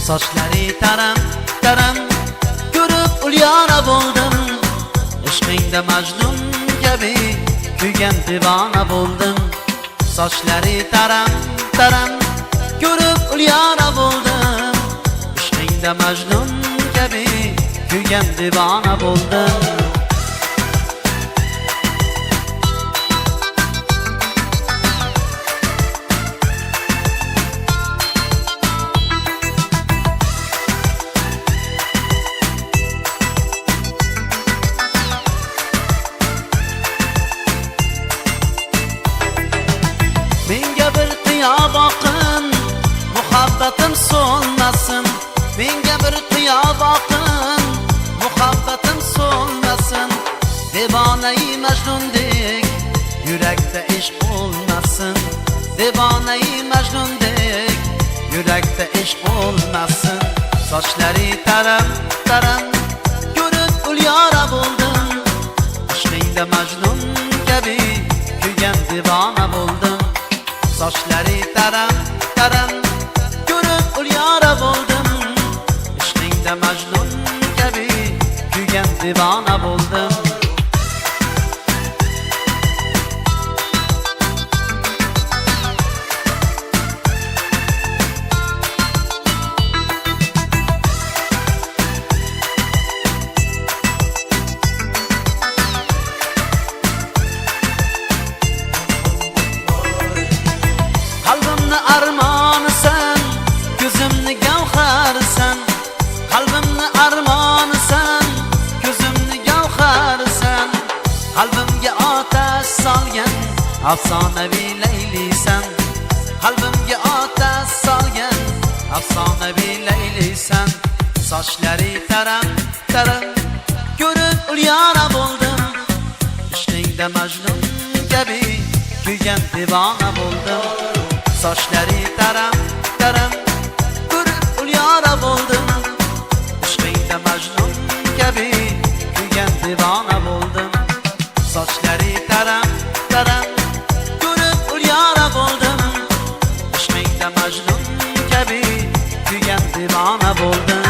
Sochlari taram taram ko'rib ulyona bo'ldim. Ishqingda majnun kabi kuygan divona bo'ldim. Sochlari taram taram ko'rib ulyona bo'ldim. Ishqingda majnun kabi kuygan divona bo'ldim. Menga bir qiyo boqin, muhabbatim so'nmasin. Menga bir qiyo boqin, muhabbatim so'nmasin. Devonai majnundek yurakda ishq bo'lmasin. Devonai majnundek yurakda ishq bo'lmasin. Sochlari taram taram ko'rib ulyona bo'ldim. Ishqingda majnun kabi kuygan divona bo'ldim. Sochlari taram taram ko'rib ulyona bo'ldim. Ishqingda majnun kabi kuygan divona bo'ldim. Qalbimni armonisan, ko'zimni gavharisan. Qalbimni armonisan, ko'zimni gavharisan. Qalbimga otash solgan afsonaviy laylisan. Qalbimga otash solgan afsonaviy laylisan. Sochlari taram taram ko'rib ulyona bo'ldim. Ishqingda majnun kabi kuygan divona bo'ldim. Sochlari taram taram ko'rib ulyona bo'ldim. Ishqingda majnun kabi kuygan divona bo'ldim. Sochlari taram taram ko'rib ulyona bo'ldim. Ishqingda majnun kabi kuygan divona bo'ldim.